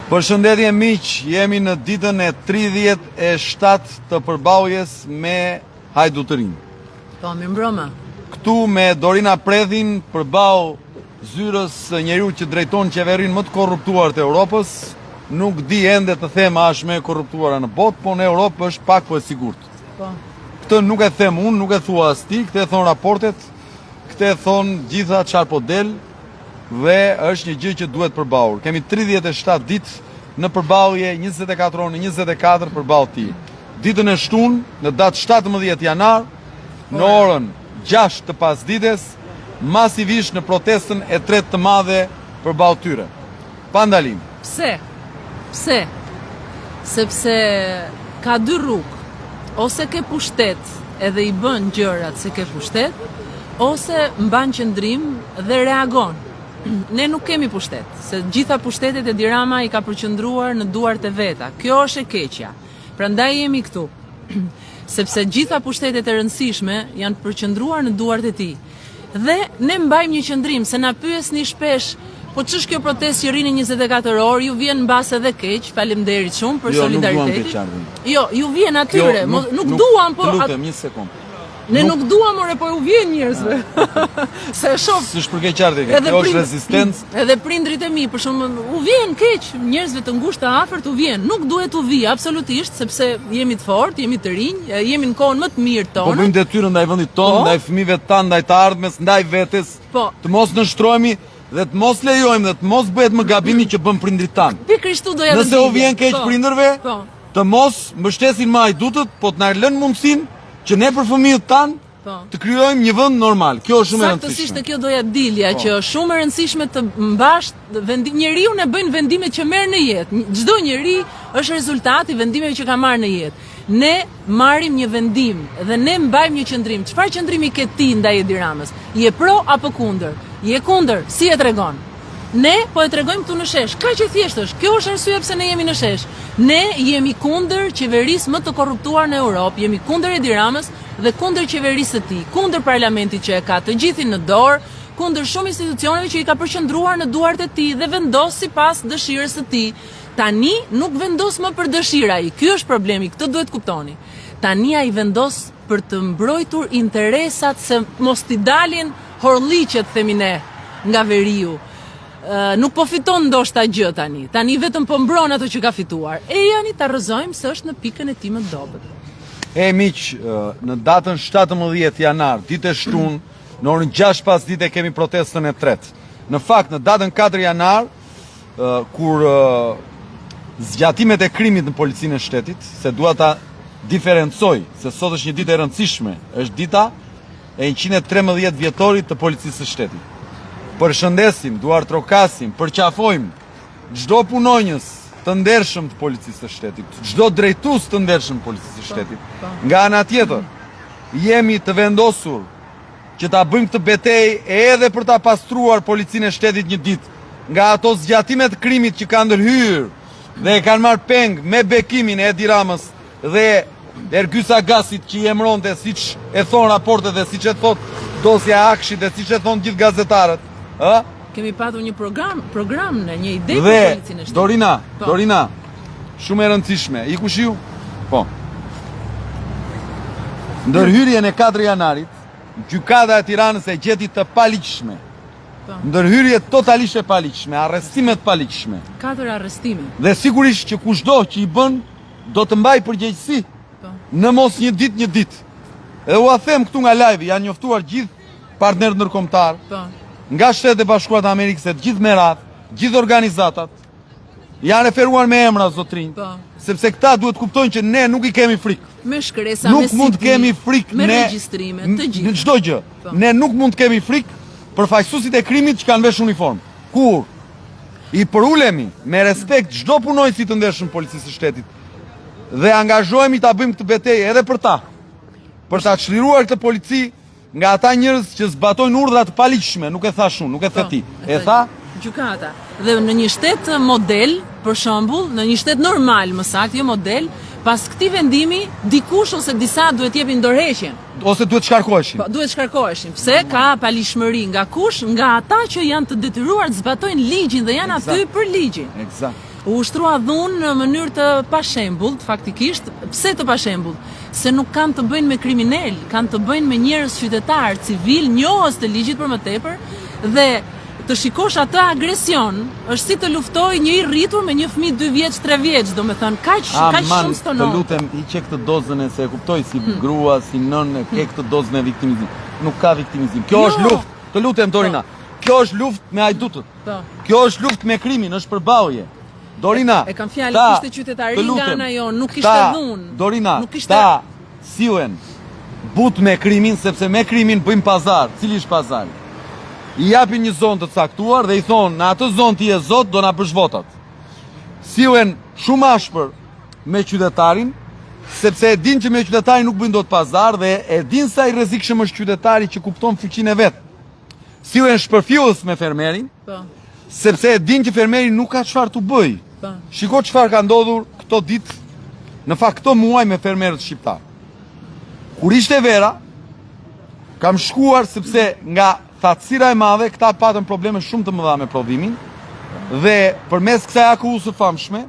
Përshëndetje miq, jemi në ditën e 37 të përballjes me Hajdutërinë. Po, mirëmbrëma. Këtu me Dorina Predhin përballë zyrës së njeriu që drejton qeverinë më të korruptuar të Europës. Nuk di ende të them a është më e korruptuara në botë, po në Europë është pak po e sigurt. Po. Këtë nuk e them unë, nuk e thua as ti, këtë e thon raportet, këtë e thon gjitha çfarë po del. Dhe është një gjë që duhet përballur. Kemi 37 ditë në përballje, 24 orë në 24 përballë ti. Ditën e shtunë, në datë 17 janar, në orën 6 të pasdites, masivisht në protestën e tretë të madhe përballë tyre. Pa ndalim. Pse? Sepse ka dy rrugë. Ose ke pushtet edhe i bën gjërat se ke pushtet, ose mban qëndrim dhe reagon. Ne nuk kemi pushtet, se gjitha pushtetet e Dirama i ka përqendruar në duart e veta. Kjo është e keqja. Prandaj jemi këtu. Sepse gjitha pushtetet e rëndësishme janë përqendruar në duart e tij. Dhe ne mbajmë një qëndrim, se na pyesni shpesh, po ç'është kjo protestë që rrini 24 orë, ju vjen mbas edhe keq, faleminderit shumë për solidaritetin. Jo, ju vjen atyre, nuk duam, po të lutem një sekond. Ne nuk duam, more, po u vjen njerëzve. Se e shoh. S'është për keqardhje, kjo është rezistencë. Edhe prindrit e mi, për shembull, u vjen keq, njerëzve të ngushtë të afërt u vjen. Nuk duhet u vi absolutisht, sepse jemi të fortë, jemi të rinj, jemi në kohën më të mirë tonë. Po bëjmë detyrën ndaj vendit tonë, ndaj fëmijëve tanë, ndaj të ardhmes, ndaj vetes. Të mos nënshtrohemi dhe të mos lejojmë dhe të mos bëhet më gabimi që bën prindrit tanë. Pikërisht tu doja të Nëse u vjen keq prindërve, të mos mbështesin më hajdutët, po të na lënë mundësinë që ne për fëmijët tanë të krijojmë një vend normal. Kjo është shumë e rëndësishme. Saktësisht kjo doja dilja, që është shumë e rëndësishme të mbash njeriu ne bëjnë vendimet që merr në jetë. Çdo njeri është rezultati i vendimeve që ka marrë në jetë. Ne marrim një vendim dhe ne mbajmë një qëndrim. Çfarë qëndrimi ke ti ndaj Edi Ramës? Je pro apo kundër? Je kundër, si e tregon? Ne po e tregojmë këtu në shesh. Kaq e thjeshtë është. Kjo është arsye pse ne jemi në shesh. Ne jemi kundër qeverisë më të korruptuar në Europë, jemi kundër Edi Ramës dhe kundër qeverisë së tij, kundër parlamentit që e ka të gjithin në dorë, kundër shumë institucioneve që i ka përqendruar në duart e tij dhe vendos sipas dëshirës së tij. Tani nuk vendos më për dëshirë ai. Ky është problemi, këtë duhet kuptoni. Tani ai vendos për të mbrojtur interesat, se mos t'i dalin horliqet, themi ne, nga veriu. Nuk po fiton ndoshta gjë tani. Tani vetëm po mbron ato që ka fituar. E jani ta rrëzojmë se është në pikën e tij më dobët. Miq, në datën 17 janar, ditë e shtunë, në orën 6 pasdite kemi protestën e tretë. Në fakt, në datën 4 janar, kur zgjatimet e krimit në policinë e shtetit, se dua ta diferencoj, se sot është një ditë e rëndësishme, është dita e 113 vjetorit të policisë së shtetit. Përshëndesim, duar trokasim, përqafojmë çdo punonjës të ndershëm të policisë së shtetit, çdo drejtues të ndershëm të policisë së shtetit. Nga ana tjetër, jemi të vendosur që ta bëjmë këtë betejë edhe për ta pastruar policinë e shtetit një ditë nga ato zgjatime të krimit që kanë ndërhyrë dhe e kanë marrë peng me bekimin e Edi Ramës dhe Ergjys Agasit që i emronte, siç e thon raportet dhe siç e thot dosja Akshit dhe siç e thon gjithë gazetarët. Kemi patur një program në një ide për policinë e shtetit. Dorina, shumë e rëndësishme. I kush ju? Po. Ndërhyrjen e 4 janarit, gjykata e Tiranës e gjeti të paligjshme. Ndërhyrje totalisht e paligjshme, arrestime të paligjshme. 4 arrestime. Dhe sigurisht që kushdo që i bën do të mbaj përgjegjësi. Në mos një ditë. Edhe ua them këtu nga live, janë njoftuar gjithë partnerët ndërkombëtar. Nga Shtetet e Bashkuara të Amerikës, të gjithë merat, gjithë organizatat, janë referuar me emra zotrinj, sepse këta duhet kuptojnë që ne nuk i kemi frikë. Me shkresa, me mund të kemi frikë, me regjistrime, të gjithë. Çdo gjë. Ne nuk mund të kemi frikë për faqësuesit e krimit që kanë vesh uniformë. Kur i përulemi me respekt çdo punonjës të ndershëm policisë së shtetit dhe angazhohemi ta bëjmë këtë betejë edhe për ta, për ta çliruar këtë polici nga ata njerëz që zbatojnë urdhra të paligjshme, nuk e thash unë, nuk e the ti. E tha gjykata. Dhe në një shtet model, për shembull, në një shtet normal, më saktë, jo model, pas këtij vendimi, dikush ose disa duhet t'jepin ndorheqjen. Ose duhet shkarkoheshin. Duhet shkarkoheshin. Pse? Ka paligjshmëri nga kush? Nga ata që janë të detyruar të zbatojnë ligjin dhe janë aty për ligjin. Eksakt. U ushtrua dhunë në mënyrë të pashembullt, faktikisht. Pse të pashembullt? Se nuk kanë të bëjnë me kriminal, kanë të bëjnë me njerëz qytetar, civil, njohës të ligjit për më tepër, dhe të shikosh atë agresion është si të luftoj një i rritur me një fëmijë 2 vjeç, 3 vjeç, domethënë kaq shumë stonon. Të lutem, i që këtë dozën e se e kuptoj si grua, si nënë, ke këtë dozën e viktimizim. Nuk ka viktimizim. Kjo është luftë. Të lutem Dorina. Kjo është luftë me hajdutët. Kjo është luftë me krimin, është përballje. Dorina, e kam fjalë, kishte qytetari nga ana jonë, nuk kishte dhunë. Dorina, ta sillen but me krimin, sepse me krimin bëjmë pazar. Cili është pazari? I japin një zonë të caktuar dhe i thonë, në atë zonë ti e zot, do na bësh votat. Sillen shumë ashpër me qytetarin, sepse e din që me qytetarin nuk bëjnë dot pazar dhe e din sa i rrezikshëm është qytetari që kupton fuqinë e vet. Sillen shpërfillës me fermerin, sepse e din që fermeri nuk ka çfarë të bëj. Shiko çfarë ka ndodhur këto ditë, në fakt këto muaj me fermerët shqiptar. Kur ishte vera, kam shkuar sepse nga thatësira e madhe, këta patën probleme shumë të mëdha me prodhimin, dhe përmes kësaj akuzë së famshme,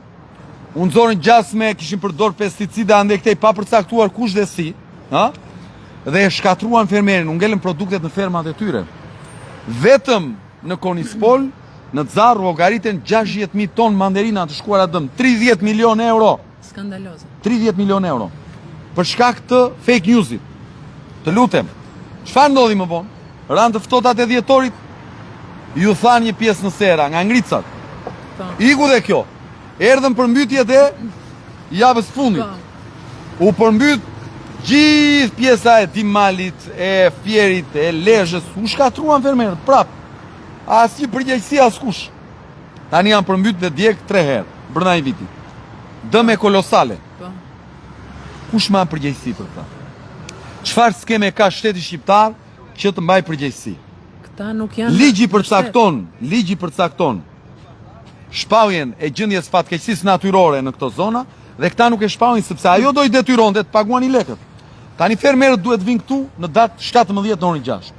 u nxorën gjasme, kishin përdor pesticida ande këtej pa përcaktuar kush dhe si, dhe e shkatruan fermerin, u ngelën produktet në fermat e tyre. Vetëm në Konispol, në Zar llogariten 60.000 ton mandarina të shkuara dëm, 30 milion euro. Skandaloze. 30 milion euro. Për shkak të fake newsit. Të lutem. Çfarë ndodhi më vonë? Ranë të ftohtat e dhjetorit, ju than një pjesë në sera, nga ngricat. Iku dhe kjo. Erdhën përmbytjet e javës fundit. U përmbyt gjithë pjesa e Timalit, e Fierit, e Lezhës, u shkatruan fermerët, prap. Asnjë përgjegjësi askush. Tani janë përmbyt dhe djeg 3 herë, brenda një viti. Dëme kolosale. Kush ma përgjegjësi për këta? Çfarë skeme ka shteti shqiptar që të mbaj përgjegjësi? Këta nuk janë. Ligji përcakton shpalljen e gjendjes fatkeqësisë natyrore në këto zona dhe këta nuk e shpallin sepse ajo do i detyronte të paguani lekët. Tani fermerët duhet vinë këtu në datë 17 orën 6.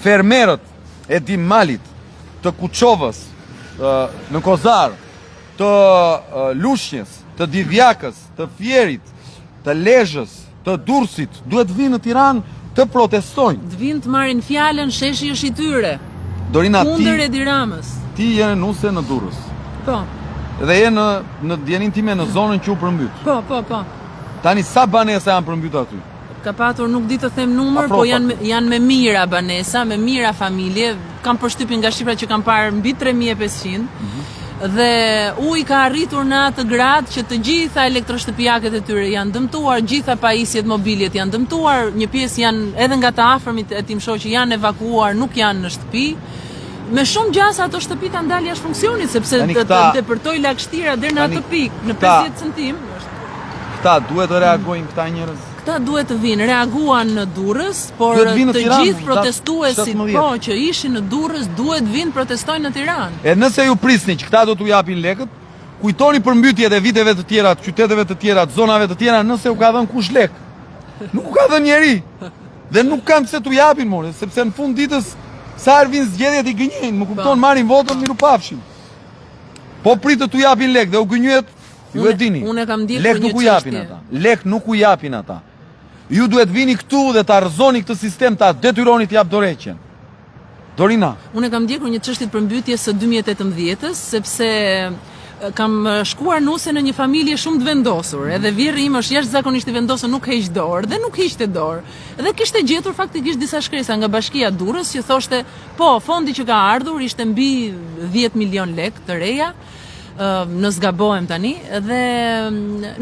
Fermerët e Dimalit, të Kuçovës, në Kozar, të Lushnjës, të Divjakës, të Fierit, të Lezhës, të Durrësit, duhet vinë në Tiranë të protestojnë. Të vinë të marrin fjalën, sheshi është i tyre. Dorina, kundër Edi Ramës. Ti je nuse në Durrës. Po. Dhe je në djenin time në zonën që u përmbyt. Po. Tani sa banesa janë përmbyt aty? Ka patur, nuk di të them numër, po janë me mira banesa, me mira familje. Kam përshtypjen nga shifra që kam parë mbi 3500. Dhe uji ka arritur në atë grad që të gjitha elektroshtëpiaket e tyre janë dëmtuar, gjitha pajisjet mobiljet janë dëmtuar, një pjesë janë edhe nga të afërmit e tim shoqi janë evakuuar, nuk janë në shtëpi. Me shumë gjasa ato shtëpi kanë dalë jashtë funksionit, sepse të depërtoj lagështira deri në atë pikë, në 50 centim. Këta duhet të reagojnë këta njerëz. Këta duhet të vinë, reaguan në Durrës, por të gjithë protestuesit që ishin në Durrës duhet vinë protestojnë në Tiranë. E nëse ju prisni që këta do t'u japin lekët, kujtoni përmbytjet e viteve të tjera, të qyteteve të tjera, të zonave të tjera, nëse u ka dhënë kush lek. Nuk u ka dhënë njeri. Dhe nuk kanë pse t'u japin, more, sepse në fund ditës sa ervin zgjedhjet i gënjejnë, më kupton, marrin votën, miru pafshin. Po pritë t'u japin lek dhe u gënjyet, ju e dini. Lek nuk u japin ata. Lek nuk u japin ata. Ju duhet vini këtu dhe ta rrëzoni këtë sistem, ta detyroni të jap dorëheqjen. Dorina. Unë kam ndjekur një çështje përmbytje së 2018-s, sepse kam shkuar nuse në një familje shumë të vendosur, edhe vjerri im është jashtëzakonisht i vendosur, nuk heq dorë dhe nuk hiqte dorë. Dhe kishte gjetur faktikisht disa shkresa nga Bashkia e Durrës që thoshte, po, fondi që ka ardhur ishte mbi 10 milion lek të reja. Në zgabohem tani dhe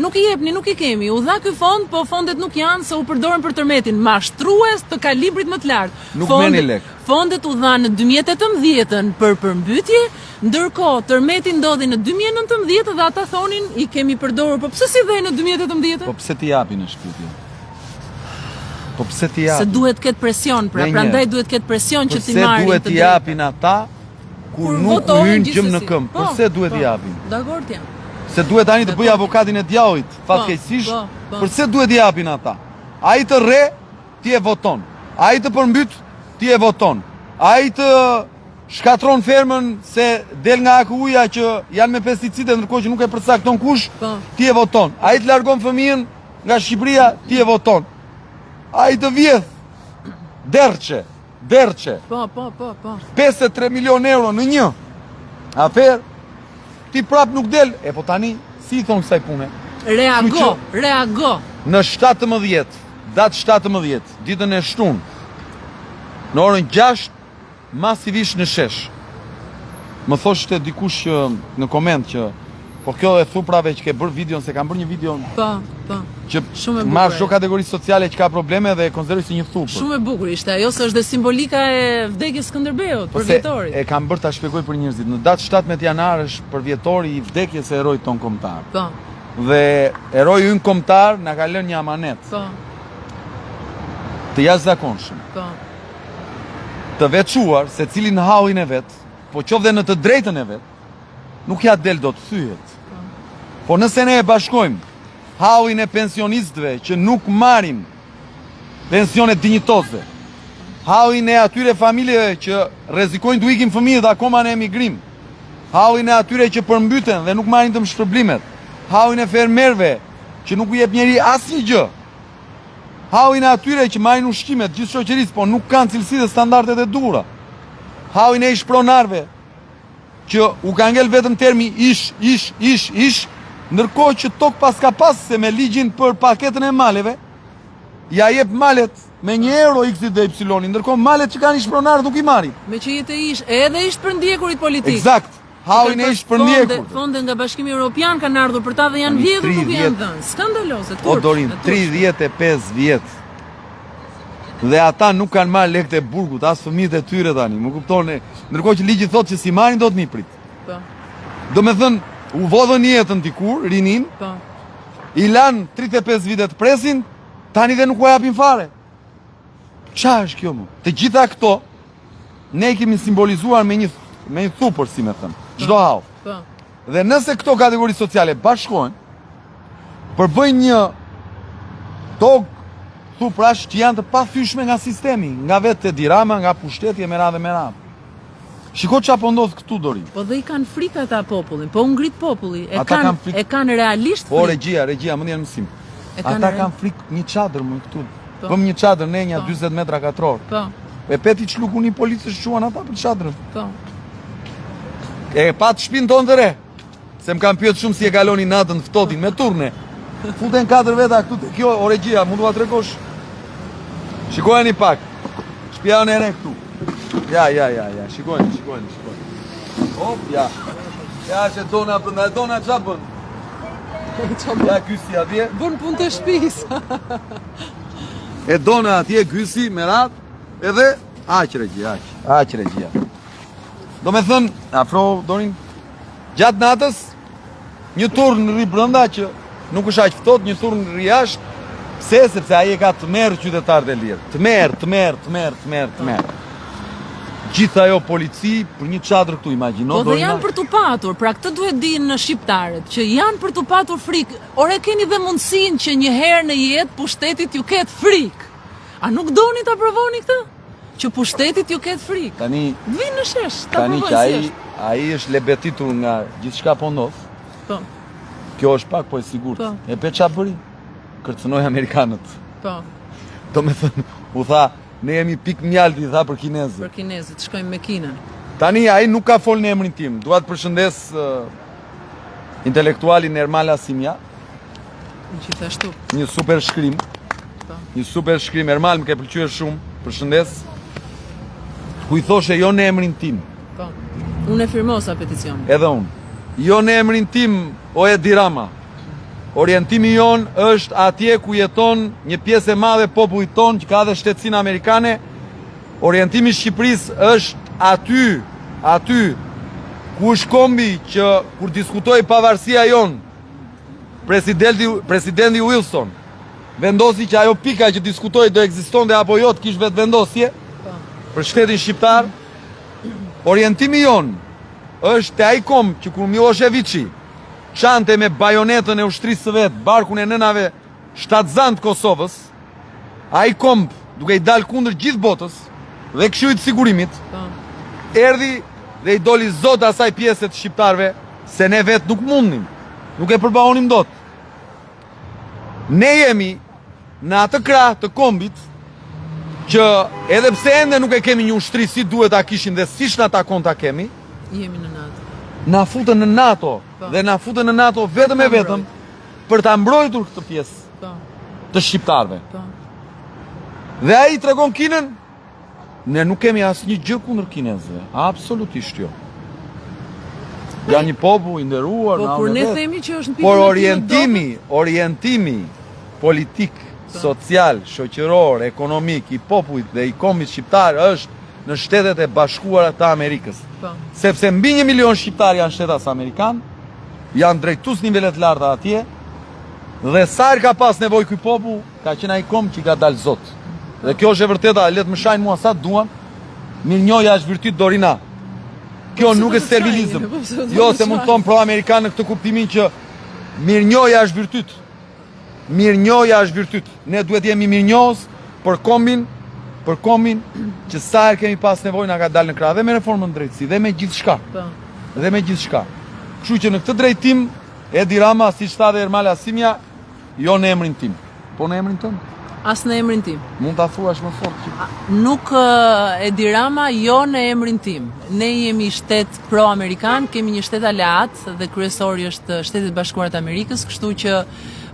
nuk i jepni, nuk i kemi. U dha ky fond, po fondet nuk janë se u përdoren për tërmetin mashtrues të kalibrit më të lartë. Nuk merrni lek. Fondet u dhanë në 2018 për përmbytye, ndërkohë tërmeti ndodhi në 2019 dhe ata thonin i kemi përdorur. Po pse si dhe në 2018? Po pse t'i japin në shpytje? Po pse t'i japin? Se duhet ketë presion, prandaj duhet ketë presion që t'i marrin. Pse duhet t'i japin ata? Kur nuk hynë gjëm në këmbë, përse duhet i japin? Dakord jam. Se duhet tani të bëj avokatin e djallit, fatkeqësisht, përse duhet i japin ata? Ai të rre, ti e voton. Ai të përmbyt, ti e voton. Ai të shkatron fermën se del nga akuja që janë me pesticide, ndërkohë që nuk e përcakton kush, ti e voton. Ai të largon fëmijën nga Shqipëria, ti e voton. Ai të vjedh Derçe. Po. 53 milion euro në një afer, ti prap nuk del. E po tani, si i thonë kësaj pune? Reago. Në 17, datë 17, ditën e shtunë, në orën 6, masivisht në shesh. Më thoshte dikush në koment që po kjo e thuprave që ke bërë videon, se kam bërë një video që marrë çdo kategori sociale që ka probleme dhe e konsideroj si një thupër. Shumë e bukur ishte, ajo se është dhe simbolika e vdekjes Skënderbeut, për vjetorit. E kam bërë ta shpjegoj për njerëzit. Në datë 17 janar është për vjetori i vdekjes e heroit ton kombëtar. Dhe heroi ynë kombëtar na ka lënë një amanet. Të jashtëzakonshëm. Të veçuar se cilin hauin e vet, po qoftë dhe në të drejtën e vet, nuk ja del do të thyhet. Po nëse ne e bashkojmë hauin e pensionistëve që nuk marrin pensione dinjitoze, hauin e atyre familjeve që rrezikojnë të ikin fëmijët akoma në emigrim, hauin e atyre që përmbyten dhe nuk marrin të shpërblimet, hauin e fermerëve që nuk u jep njeri asnjë gjë, hauin e atyre që marrin ushqimet gjithë shoqërisë, po nuk kanë cilësi dhe standardet e duhura, hauin e ishpronarve që u ka ngel vetëm termi ish, ndërkohë që tok pas ka pas se me ligjin për paketën e maleve, ja jep malet me 1 euro x-it dhe y, ndërkohë malet që kanë ishpronarët nuk i marrin. Me që jetë edhe ish për ndjekurit politik. Eksakt, hauin e ish për ndjekur. Fonde nga Bashkimi Evropian kanë ardhur për ta dhe janë vjedhur nuk janë dhënë. Skandaloze, turp. O Dorin, 35 vjet. Dhe ata nuk kanë marrë lekët e burgut, as fëmijët e tyre tani, më kupton? Ndërkohë që ligji thotë që si marrin do të mi prit. Do me thënë, u vodhën jetën dikur, rinin, i lanë 35 vitet presin, tani dhe nuk u japin fare. Qa është kjo më? Të gjitha këto, ne i kemi simbolizuar me një thupër, si me thëmë, çdo hau. Dhe nëse këto kategori sociale bashkojnë, përbëjnë një tokë thuprash që janë të pathyeshme nga sistemi, nga vetë dirama, nga pushtetje me radhë. Shiko qa po ndodh këtu, Dorin. Po dhe i kanë frikë ata popullin, po ngrit populli, e kanë realisht frikë. Po regjia, më ndjen mësim. Ata kanë frikë një çadër më këtu. Pëm një çadër në një 40 metra katror. E peti çluku një policës shuan ata për çadrën. E pat shtëpinë tonë të re. Se më kanë pyet shumë si e kaloni natën ftohtin me turne. Futen 4 veta këtu te kjo, o regjia, mund t'ua tregosh. Shikojeni pak. Shtëpia e re këtu. Ja, shikojnë. Hop, ja. Ja që dona përnda, dona qa bën? Ja, gysi atje. Bën punë të shtëpisë. E dona atje, gysi, me ratë, edhe aq regjia. Do me thënë, afro, Dorin, gjatë natës, një turn rri brënda që nuk është aq ftohtë, një turn rri jashtë, pse sepse ai e ka të merë qytetarët e lirë. Të merë. Gjitha ajo polici për një çadër këtu, imagjino. Po dhe janë për t'u patur, pra këtë duhet dinë në shqiptarët, që janë për t'u patur frikë. Ore keni dhe mundësinë që një herë në jetë pushtetit ju ketë frikë. A nuk doni ta provoni këtë? Që pushtetit ju ketë frikë. Tani vinë në shesh, ta provojnë. Tani që ai është lebetitur nga gjithçka po ndodh. Po. Kjo është pak po e sigurt. E pe ç'a bëri? Kërcënoi amerikanët. Po. Do me thënë, u tha, ne jemi pik mjalti, tha për kinezët. Për kinezët, shkojmë me Kinën. Tani, ai nuk ka fol në emrin tim. Dua të përshëndes intelektualin Ermal Asimja. Gjithashtu. Një super shkrim. Një super shkrim. Ermal më ke pëlqyer shumë. Përshëndes. Ku i thoshe jo në emrin tim. Po. Unë e firmosa peticionin. Edhe unë. Jo në emrin tim, o e dirama. Orientimi jon është atje ku jeton një pjesë e madhe popullit ton që ka dhe shtetësinë amerikane. Orientimi i Shqipërisë është aty ku është kombi që kur diskutoi pavarësia jon, presidenti Wilson vendosi që ajo pika që diskutoi do ekzistonte apo jo, të kishte vetë vendosje për shtetin shqiptar. Orientimi jon është te ai komb që kur Miloševići çante me bajonetën e ushtrisë së vet, barkun e nënave shtatzan të Kosovës, ai komb duke i dalë kundër gjithë botës dhe këshillit të sigurimit, erdhi dhe i doli zot asaj pjesë të shqiptarve se ne vetë nuk mundnim, nuk e përbahonim dot. Ne jemi në atë krah të kombit që edhe pse ende nuk e kemi një ushtri si duhet ta kishim dhe siç na takon ta kemi, Jemi në NATO. na futën në NATO dhe na futën në NATO vetëm e vetëm për ta mbrojtur këtë pjesë Po. të shqiptarve. Po. Dhe ai tregon Kinën, ne nuk kemi asnjë gjë kundër kinezëve, absolutisht jo. Janë një popull i nderuar, Po na kur ne vërtet. themi që është në Por pikën orientimi politik, social, shoqëror, ekonomik i popullit dhe i kombit shqiptar është në Shtetet e Bashkuara të Amerikës. Po. Sepse mbi 1 milion shqiptar janë shtetas amerikan, janë drejtues nivelet larta atje, dhe sa herë ka pas nevojë ky popull, ka qenë ai kom që ka dalë zot. Dhe kjo është e vërteta, le të më shajnë mua sa duan, mirënjohja është virtyt Dorina. Kjo nuk është servilizëm. Jo, se mund të thonë pro-amerikanë në këtë kuptimin që mirënjohja është virtyt. Mirënjohja është virtyt. Ne duhet jemi mirënjohës për kombin që sa herë kemi pas nevojë na ka dalë në krah dhe me reformën në drejtësi dhe me gjithçka. Po. Dhe me gjithçka. Kështu që në këtë drejtim Edi Rama, siç tha dhe Ermal Asimja, jo në emrin tim, po në emrin tënd. As në emrin tim. Mund ta thuash më fort që Nuk Edi Rama, jo në emrin tim. Ne jemi shtet pro-amerikan, kemi një shtet aleat dhe kryesori është Shtetet Bashkuara të Amerikës, kështu që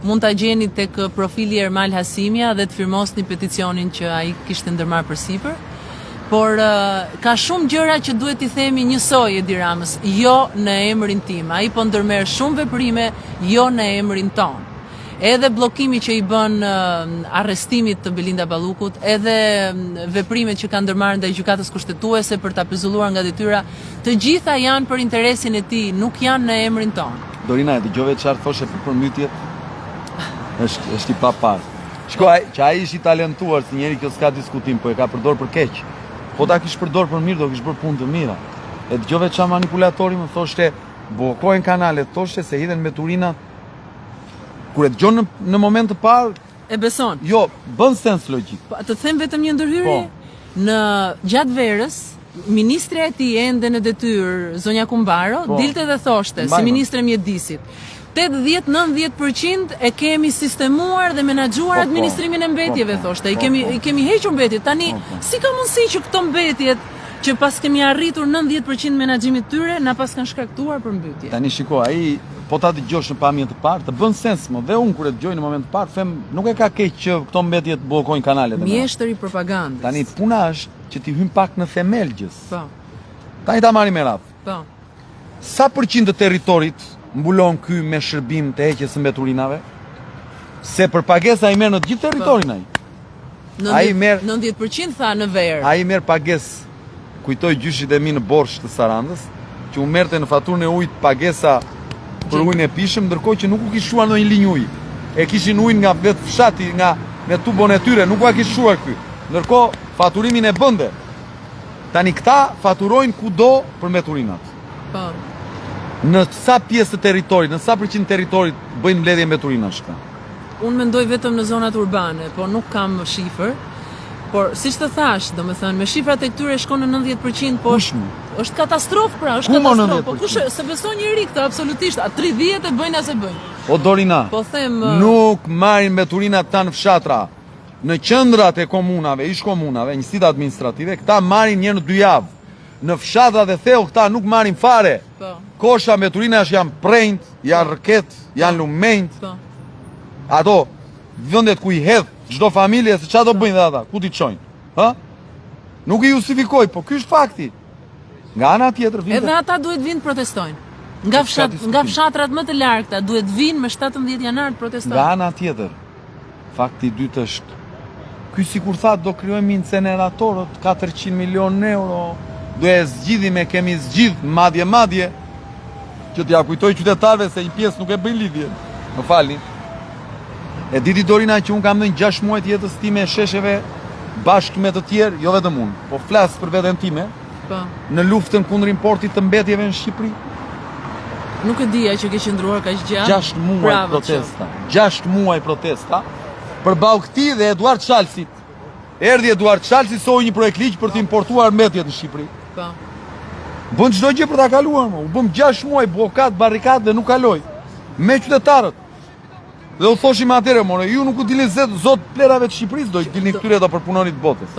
mund ta gjeni tek profili Ermal Hasimja dhe të firmosni peticionin që ai kishte ndërmarrë përsipër. Por ka shumë gjëra që duhet i themi njësoj Edi Ramës, jo në emrin tim. Ai po ndërmerr shumë veprime jo në emrin ton. Edhe bllokimi që i bën arrestimit të Belinda Ballukut, edhe veprimet që ka ndërmarrë ndaj gjykatës kushtetuese për ta pezulluar nga detyra, të gjitha janë për interesin e tij, nuk janë në emrin ton. Dorina, e dëgjove çfarë thoshe për përmbytjet? Është i papar. Shkoj, që ai është i talentuar, si njeri kjo s'ka diskutim, po e ka përdor për keq. Po ta kish përdor për mirë, do kish bërë punë të mira. E dëgjove çfarë manipulatori më thoshte, bllokojnë kanalet, thoshte se hidhen me turinat. Kur e dëgjon në moment të parë, E beson. jo, bën sens logjik. Po, të them vetëm një ndërhyrje. Po. Në gjatë verës, ministre e tij ende në detyrë, zonja Kumbaro, Po. dilte dhe thoshte si Mbajmë. ministre mjedisit. 80-90% e kemi sistemuar dhe menaxhuar Po, administrimin e mbetjeve, po, thoshte. I po, kemi po. i kemi hequr mbetjet. Tani Po, po. si ka mundësi që këto mbetjet që pas kemi arritur 90% menaxhimit tyre, na pas kanë shkaktuar për mbytje. Tani shiko, ai po ta dëgjosh në pamje të parë, të bën sens më. Dhe unë kur e dëgjoj në moment të parë, them, nuk e ka keq që këto mbetje të bllokojnë kanalet. Mjeshtër i propagandës. Tani puna është që ti hyn pak në themel gjës. Po, Tani ta marrim me radhë. po. Sa përqind të territorit mbulon ky me shërbim të heqjes së mbeturinave? Se për pagesa i merr në të gjithë territorin ai. Ai merr 90% tha në verë. Ai merr pagesë. Kujtoj gjyshit e mi në Borsh të Sarandës, që u merrte në faturën e ujit pagesa për ujin e pishëm, ndërkohë që nuk u kishte shuar ndonjë linjë uji. E kishin ujin nga vetë fshati, nga me tubon e tyre, nuk u kishte shuar ky. Ndërkohë faturimin e bënde. Tani këta faturojnë kudo për mbeturinat. Po. Në sa pjesë të territorit, në sa përqind territorit bëjnë mbledhje mbeturinash këta? Unë mendoj vetëm në zonat urbane, po nuk kam shifër. Por siç të thash, domethënë me shifrat e këtyre shkon në 90%, po Kush më? është katastrofë pra, është Ku më katastrofë. Po 90%? kush se beson njëri këtë absolutisht, a 30 e bëjnë as e bëjnë. O Dorina, Po them nuk marrin mbeturinat ta në fshatra, në qendrat e komunave, ish komunave, njësitë administrative, këta marrin një në 2 javë. Në fshatra dhe thellë këta nuk marrin fare. po, Kosha mbeturinash janë prejnt, janë rëket, janë lumenjt. po. Ato vendet ku i hedh çdo familje, se çfarë do bëjnë dhe ata, ku ti çojnë? Ë? Nuk i justifikoj, po ky është fakti. Nga ana tjetër vjen. Edhe ata duhet vinë protestojnë. Nga fshatrat më të largëta duhet vinë me 17 janar të Nga protestojnë. ana tjetër, fakti i dytë është, ky sikur tha do krijojmë inceneratorët 400 milion euro, do e zgjidhim e kemi zgjidh madje, që t'ja kujtoj qytetarëve se një pjesë nuk e bëjnë lidhje. Më falni. E diti Dorina që unë kam dhënë 6 muaj të jetës time shesheve bashkë me të tjerë, jo vetëm unë, po flas për veten time, Po. në luftën kundër importit të mbetjeve në Shqipëri. Nuk e dija që ke qëndruar kaq gjatë. 6 muaj Bravo, protesta. 6 muaj protesta përballë këtij dhe Eduard Çalsit. Erdhi Eduard Çalsi soi një projekt ligj për të importuar mbetjet në Shqipëri. Po. Bën çdo gjë për ta kaluar, u bëm 6 muaj bllokat, barrikad dhe nuk kaloi. Me qytetarët. Dhe u thoshim atëherë, more, ju nuk u dilni zot plerave të Shqipërisë, do i dilni këtyre do përpunonit botës.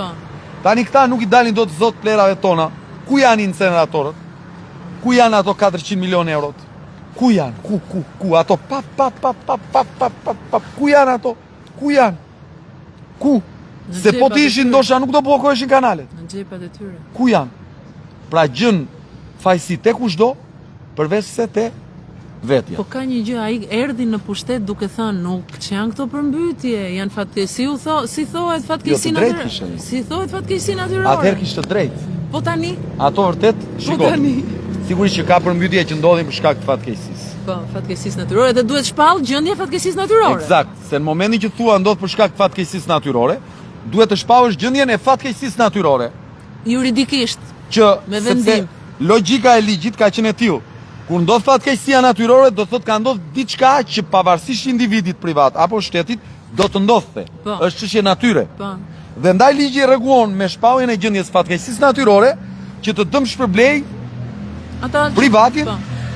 Tani këta nuk i dalin dot zot plerave tona. Ku janë inceneratorët? Ku janë ato 400 milionë eurot? Ku janë? Ku? Ato ku janë ato? Ku janë? Ku? Se po të ishin ndoshta nuk do bllokoheshin kanalet. Në xhepat e tyre. Ku janë? Pra gjën fajsi te kushdo, përveç se te vetja. Po ka një gjë, ai erdhi në pushtet duke thënë nuk janë këto përmbytje, janë fatkeqësi, si thohet fatkeqësi natyrore. Si thohet fatkeqësi natyrore. Atëherë kishte drejt. Po tani? Ato vërtet, shiko. Po tani. Sigurisht që ka përmbytje që ndodhin për shkak të fatkeqësisë. Po, fatkeqësisë natyrore dhe duhet shpall gjendja e fatkeqësisë natyrore. Eksakt, se në momentin që thua ndodh për shkak të fatkeqësisë natyrore, duhet të shpallësh gjendjen e fatkeqësisë natyrore. Juridikisht. Që me vendim. Logjika e ligjit ka qenë e tillë. Kur ndodh fatkeqësia natyrore, do thotë ka ndodhur diçka që pavarësisht individit privat apo shtetit do të ndodhte. Është çështje natyre. Po. Dhe ndaj ligji rregullon me shpalljen e gjendjes fatkeqësisë natyrore që të dëm shpërblej privatin,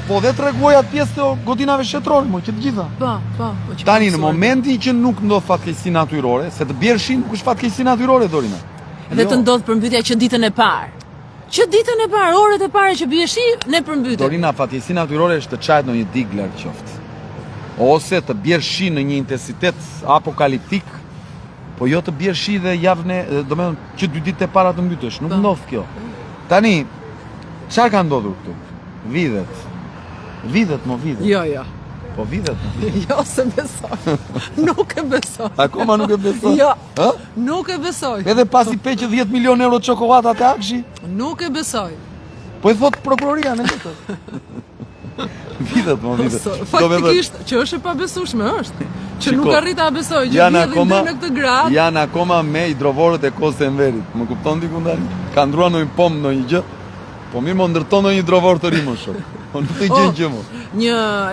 po dhe të rregulloj atë pjesë të godinave shtetërore, që të gjitha. Po. Tani në momentin që nuk ndodh fatkeqësi natyrore, se të bjerëshin nuk është fatkeqësi natyrore, Dorina. Dhe të ndodh përmbytja që ditën e parë. Që ditën e parë, orët e parë që bie shi, ne përmbytet. Dorina, fatkeqësi natyrore është të çajt në një dig lart qoftë. Ose të bjerë shi në një intensitet apokaliptik, po jo të bjerë shi dhe javën, domethënë që 2 ditë e para të mbytesh, nuk ndodh kjo. Tani, çfarë ka ndodhur këtu? Videt. Videt. Jo. Po videt. Jo, se besoj. Nuk e besoj. Akoma nuk e besoj? Jo, nuk e besoj. Edhe pasi peqë 10 milionë euro çokoladë te Akshi? Nuk e besoj. Po i thot prokuroria në këtë. Videt. Faktikisht, që është e pabesueshme është. Që nuk arrit ta besoj, që janë në këtë grad. Janë akoma me hidrovorët e Kostë Enverit. Më kupton diku ndani? Ka ndruar në një pomë në një gjë. Po mirë më ndërton në një hidrovor të ri më shumë. Po nuk të gjen gjë më.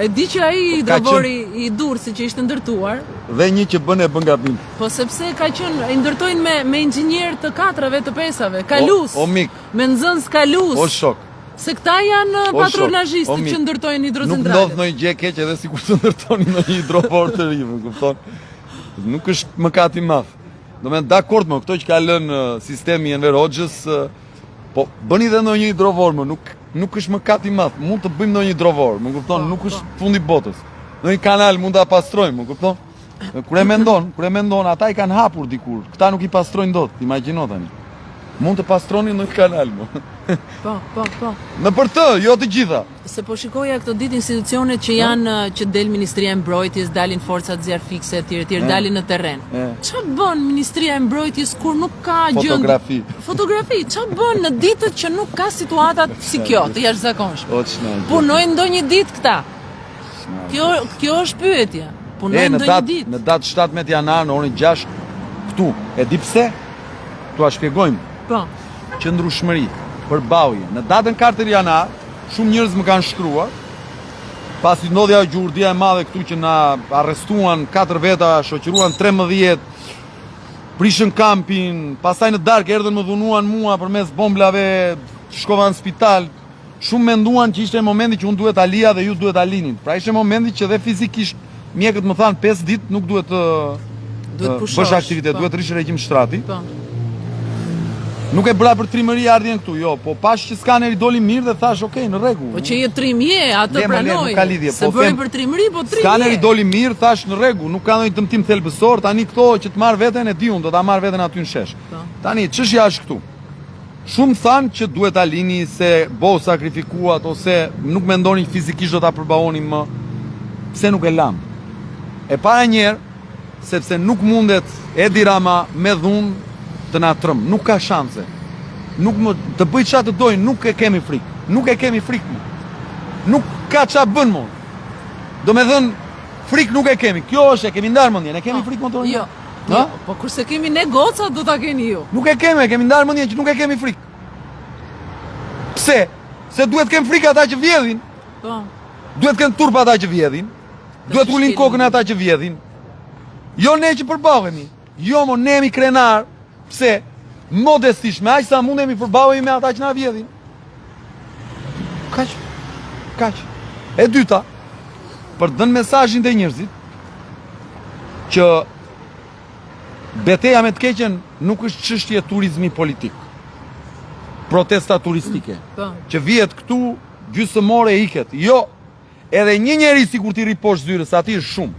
E di që ai hidrovori i Durrësit që ishte ndërtuar. Dhe një që bën gabim. Po sepse ka qenë, i ndërtojnë me inxhinier të 4-ve të 5-ve, kalus. O mik. Me nxënës kalus. O shok. Se këta janë patronazhistë që ndërtojnë hidrocentralet. Nuk ndodh ndonjë gjë keq edhe sikur të ndërtoni në një hidrovor të ri, më kupton? Nuk është mëkat i madh. Domethënë dakord më, këto që ka lënë sistemi Enver Hoxhës, po bëni edhe ndonjë hidrovor më, nuk është mëkat i madh. Mund të bëjmë ndonjë hidrovor, më kupton? Nuk është fundi i botës. Në një kanal mund ta pastrojmë, më kupton? Kur e mendon, ata i kanë hapur dikur. Këta nuk i pastrojnë dot, imagjino tani. Mund të pastroni në kanal më. Po. Në për të, jo të gjitha. Se po shikoja këtë ditë institucionet që janë, që del Ministria e Mbrojtjes, dalin forcat zjarfikse e tjerë, dalin në terren. Çfarë bën Ministria e Mbrojtjes kur nuk ka gjë? Fotografi. Çfarë bën në ditët që nuk ka situatat si kjo, të jashtëzakonshme? Punojnë ndonjë ditë këta. Kjo është pyetja. Punojnë ndonjë ditë. Në datë 17 janar në orën 6 këtu. E di pse? Tua shpjegojmë. Po. Qëndrueshmëri, përballje. Në datën 4 janar, shumë njerëz më kanë shkruar, pasi ndodhi ajo gjurdia e madhe këtu që na arrestuan 4 veta, shoqëruan 13, prishën kampin, pastaj në darkë erdhën më dhunuan mua përmes bomblave, shkova në spital. Shumë menduan që ishte momenti që unë duhet ta lija dhe ju duhet ta linin. Pra ishte momenti që dhe fizikisht mjekët më thanë 5 ditë nuk duhet të bësh aktivitet, duhet të rish regjim shtrati. Nuk e bëra për trimëri ardhjen këtu, jo, po pash që skaneri doli mirë dhe thash, okay, në rregull. Po që je trimje, atë pranoj. Se bëri për trimëri, po trimje. Skaneri doli mirë, thash në rregull, nuk ka ndonjë dëmtim thelbësor, tani këto që të marr veten e di unë, do ta marr veten aty në shesh. Tani çështja është këtu. Shumë thanë që duhet ta lini se bo sakrifikuat ose nuk mendoni fizikisht do ta përballoni më. Pse nuk e lam? E para njerë, sepse nuk mundet Edi Rama me dhunë të na trëm, nuk ka shanse. Nuk më të bëj çfarë të dojnë, nuk e kemi frikë. Nuk e kemi frikë. Nuk ka çfarë bën më. Domethënë, frikë nuk e kemi. Kjo është, e kemi ndarë mendjen, e kemi frikë motorin. Jo. Po kurse kemi ne goca, do ta keni ju. Nuk e kemi ndarë mendjen që nuk e kemi frikë. Pse? Se duhet kem frikë ata që vjedhin. Po. Duhet kem turp ata që vjedhin. Duhet ulin kokën ata që vjedhin. Jo ne që përballemi. Jo, mo ne jemi krenar. Pse? Modestisht, me aq sa mundemi përballemi me ata që na vjedhin. Kaq. E dyta, për të dhënë mesazhin te njerëzit që beteja me të keqen nuk është çështje turizmi politik. Protesta turistike. Po. Që vihet këtu gjysmore e iket. Jo, edhe një njeri sikur ti rri poshtë zyrës, ati është shumë.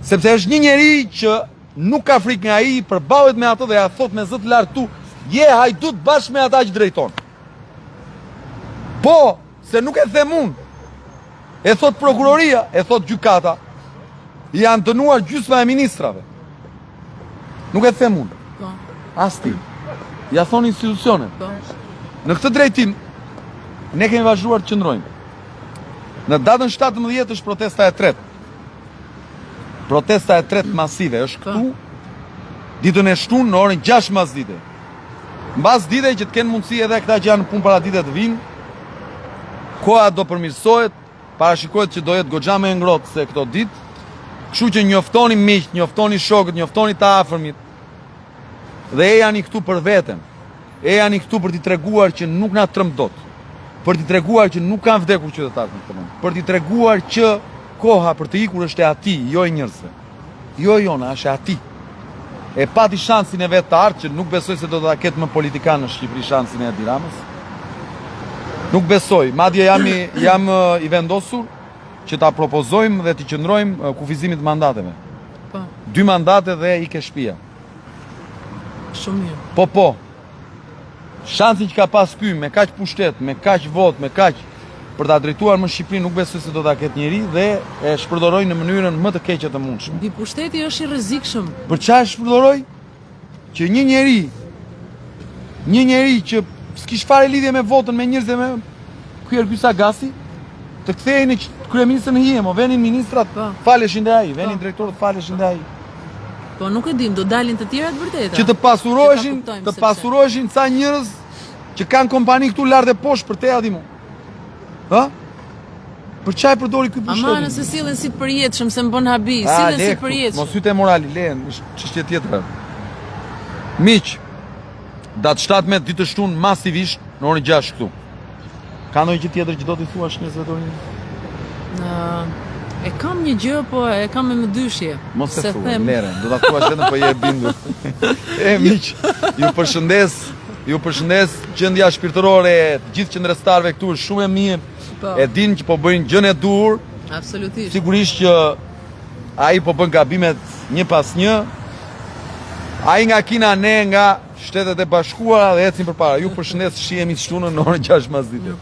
Sepse është një njeri që nuk ka frikë nga ai, përballet me atë dhe ja thot me zë të lartë tu, je hajdut bashkë me ata që drejton. Po, se nuk e them unë. E thot prokuroria, e thot gjykata. Janë dënuar gjysma e ministrave. Nuk e them unë. Po. As ti. Ja thon institucionet. Po. Në këtë drejtim, ne kemi vazhduar të qëndrojmë. Në datën 17 është protesta e tretë. Protesta e tretë masive është këtu, ditën e shtunë në orën 6 mbasdite. Mbasdite që të kenë mundësi edhe këta që janë në punë para dite të vinë, koha do përmirësohet, parashikohet që do jetë goxha më e ngrohtë se këto ditë. Kështu që njoftoni miq, njoftoni shokët, njoftoni të afërmit. Dhe e janë këtu për veten. E janë këtu për t'i treguar që nuk na tremb dot. Për t'i treguar që nuk kanë vdekur qytetarët në këtë moment. Për t'i treguar që koha për të ikur është e ati, jo e njerëzve. Jo jona, është e ati. E pati shansin e vetë të ardhë, që nuk besoj se do të ketë më politikanë në Shqipëri shansin e Edi Ramës. Nuk besoj. Madje jam i vendosur që ta propozojmë dhe t'i qëndrojmë kufizimit mandateve. Po. 2 mandate dhe i ke shtëpia. Shumë mirë. Po. Shansin që ka pas ky, me kaq pushtet, me kaq vot, me kaq për ta drejtuar më Shqipërinë, nuk besoj se do ta ketë njeri dhe e shpërdoroj në mënyrën më të keqe të mundshme. Mbi pushteti është i rrezikshëm. Për çfarë shpërdoroj? Që një njeri që s'kish fare lidhje me votën, me njerëzve, me ky Erky Sagasi, të kthehej në kryeministrin e hije, venin ministrat faleshin dhe ai, venin drejtorët faleshin dhe ai. Po nuk e dim, do dalin të tjerat vërteta. Që të pasuroheshin ca njerëz që kanë kompani këtu lart e poshtë për te adimu. Ha? Për çaj përdori ky pushtet? Ama nëse sillen si të përjetshëm se më bën habi, sillen si të përjetshëm. Mos hyte morali, len, është çështje tjetër. Miq, datë 17 ditë të shtunë masivisht në orën 6 këtu. Ka ndonjë gjë tjetër që do t'i thuash njerëzve Torin? E kam një gjë, po e kam me dyshje. Mos e thua, lere, do ta thuash vetëm po je e bindur. Miq, ju përshëndes gjendja shpirtërore e gjithë qendrestarëve këtu është shumë e mirë. E din që po bëjnë gjën e dur. Absolutisht. Sigurisht që ai po bën gabimet një pas një. Ai nga Kina, ne nga Shtetet e Bashkuara dhe ecim përpara. Ju përshëndes, shihemi shtunën në orën 6 mbasdite.